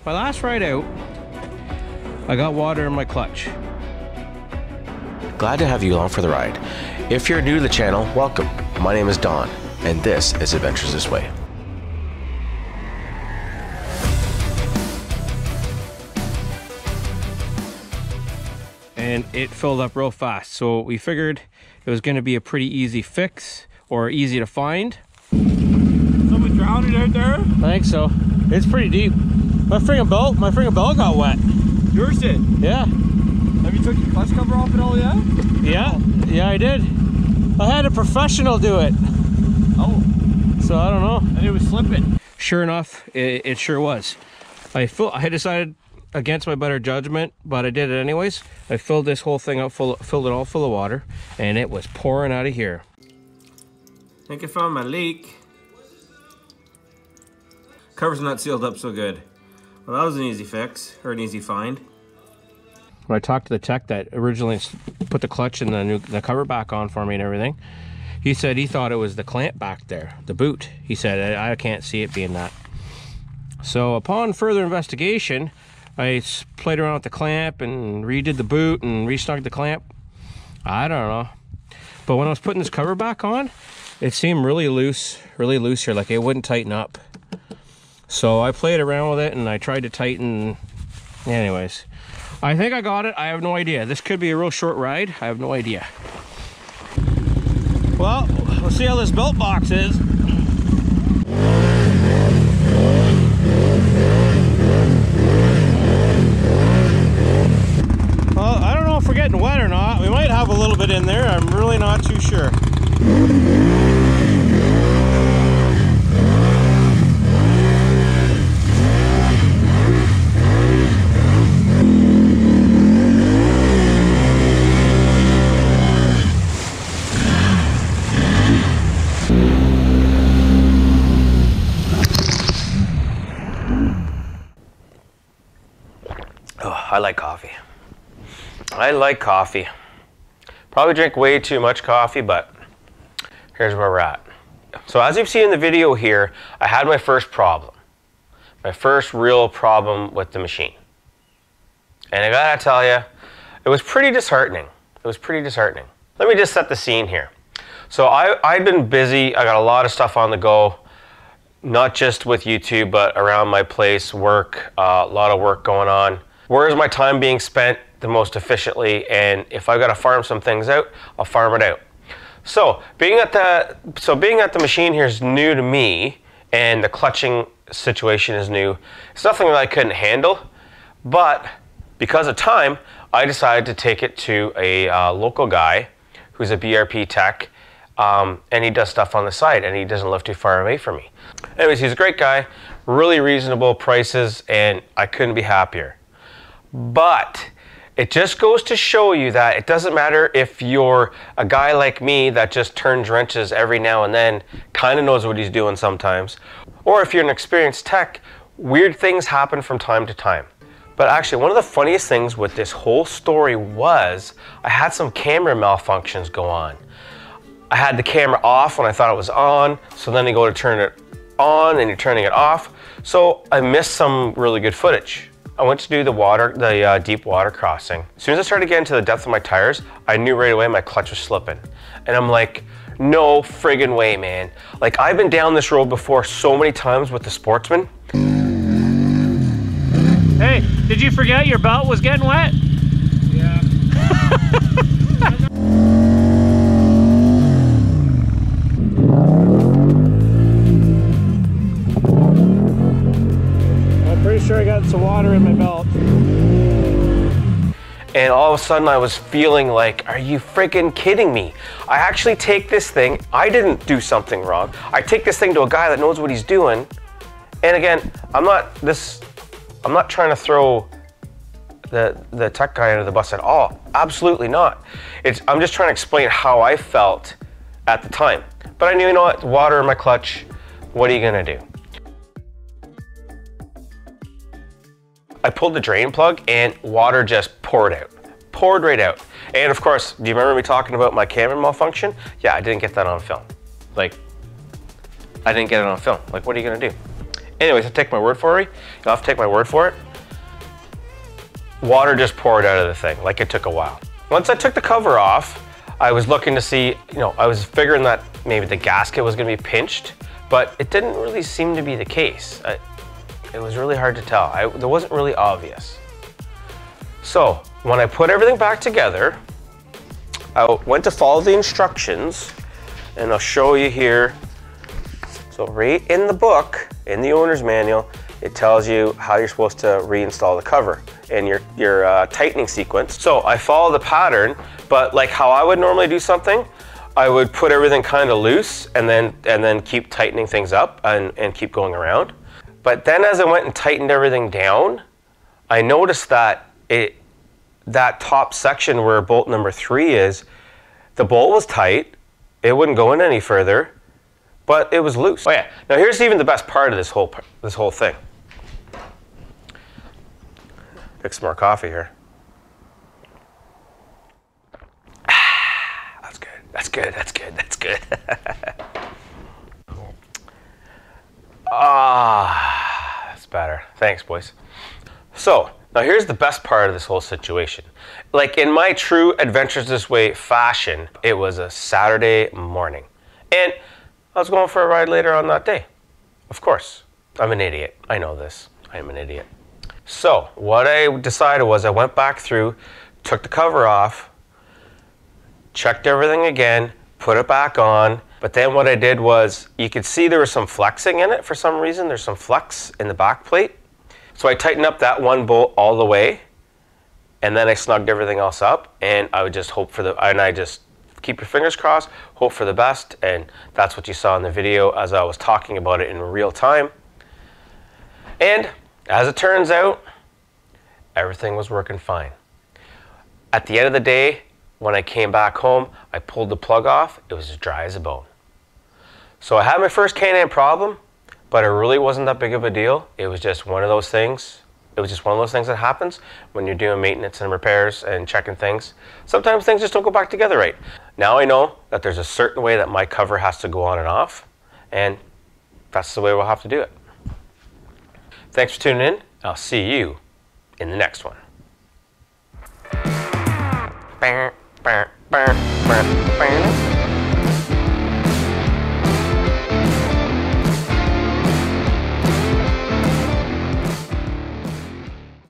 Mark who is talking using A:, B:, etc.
A: my last ride out, I got water in my clutch.
B: Glad to have you along for the ride. If you're new to the channel, welcome. My name is Don, and this is Adventures This Way.
A: And it filled up real fast, so we figured it was going to be a pretty easy fix, or easy to find.
C: Someone drowned out there?
A: I think so. It's pretty deep. My friggin' belt got wet.
C: Yours did?
A: Yeah.
C: Have you took your clutch cover off at all yet?
A: Yeah, I did. I had a professional do it.
C: Oh.
A: So I don't know.
C: And it was slipping.
A: Sure enough, it sure was. I decided against my better judgment, but I did it anyways. I filled this whole thing up filled it all full of water, and it was pouring out of here.
C: I think I found my leak. Cover's not sealed up so good. Well, that was an easy fix, or an easy find.
A: When I talked to the tech that originally put the clutch and the cover back on for me and everything, he said he thought it was the clamp back there, the boot. He said, I can't see it being that. So upon further investigation, I played around with the clamp and redid the boot and resnugged the clamp. I don't know. But when I was putting this cover back on, it seemed really loose here, like it wouldn't tighten up. So I played around with it and I tried to tighten. Anyways, I think I got it. I have no idea. This could be a real short ride. I have no idea. Well, let's see how this belt box is. Well, I don't know if we're getting wet or not. We might have a little bit in there. I'm really not too sure.
B: I like coffee. I like coffee. Probably drink way too much coffee, but here's where we're at. So as you've seen in the video here, I had my first problem. My first real problem with the machine. And I gotta tell you, it was pretty disheartening. It was pretty disheartening. Let me just set the scene here. So I've been busy. I got a lot of stuff on the go. Not just with YouTube, but around my place, work, a lot of work going on. Where is my time being spent the most efficiently? And if I've got to farm some things out, I'll farm it out. So being at the machine here is new to me, and the clutching situation is new. It's nothing that I couldn't handle, but because of time, I decided to take it to a local guy who's a BRP tech, and he does stuff on the side, and he doesn't live too far away from me. Anyways, he's a great guy, really reasonable prices, and I couldn't be happier. But it just goes to show you that it doesn't matter if you're a guy like me that just turns wrenches every now and then, kind of knows what he's doing sometimes, or if you're an experienced tech, weird things happen from time to time. But actually, one of the funniest things with this whole story was I had some camera malfunctions go on. I had the camera off when I thought it was on, so then you go to turn it on and you're turning it off. So I missed some really good footage. I went to do the deep water crossing. As soon as I started getting to the depth of my tires, I knew right away my clutch was slipping. And I'm like, no friggin' way, man. Like, I've been down this road before so many times with the Sportsman.
A: Hey, did you forget your belt was getting wet?
C: Yeah.
A: Pretty sure I got some water in my belt.
B: And all of a sudden I was feeling like, are you freaking kidding me? I actually take this thing, I didn't do something wrong. I take this thing to a guy that knows what he's doing. And again, I'm not trying to throw the tech guy under the bus at all. Absolutely not. I'm just trying to explain how I felt at the time. But I knew, you know what, water in my clutch, what are you gonna do? I pulled the drain plug and water just poured right out. And of course, do you remember me talking about my camera malfunction? Yeah, I didn't get that on film. Like, I didn't get it on film. Like, what are you gonna do? Anyways, I take my word for it. You'll have to take my word for it. Water just poured out of the thing, like it took a while. Once I took the cover off, I was looking to see, I was figuring that maybe the gasket was gonna be pinched, but it didn't really seem to be the case. It was really hard to tell. It wasn't really obvious. So when I put everything back together, I went to follow the instructions, and I'll show you here. So right in the book, in the owner's manual, it tells you how you're supposed to reinstall the cover and your tightening sequence. So I follow the pattern, but like how I would normally do something, I would put everything kind of loose and then keep tightening things up and keep going around. But then as I went and tightened everything down, I noticed that that top section where bolt number 3 is, the bolt was tight, it wouldn't go in any further, but it was loose. Oh yeah, now here's even the best part of this whole thing. Pick some more coffee here. That's good, that's good, that's good, that's good. That's better. Thanks, boys. So, now here's the best part of this whole situation. Like in my true Adventures This Way fashion, it was a Saturday morning. And I was going for a ride later on that day. Of course, I'm an idiot. I know this. I am an idiot. So, what I decided was I went back through, took the cover off, checked everything again, put it back on. But then what I did was, you could see there was some flexing in it for some reason. There's some flex in the back plate. So I tightened up that one bolt all the way, and then I snugged everything else up, and I would just hope I just keep your fingers crossed, hope for the best, and that's what you saw in the video as I was talking about it in real time. And as it turns out, everything was working fine. At the end of the day, when I came back home, I pulled the plug off, it was as dry as a bone. So I had my first K9 problem, but it really wasn't that big of a deal. It was just one of those things. It was just one of those things that happens when you're doing maintenance and repairs and checking things. Sometimes things just don't go back together right. Now I know that there's a certain way that my cover has to go on and off, and that's the way we'll have to do it. Thanks for tuning in. I'll see you in the next one.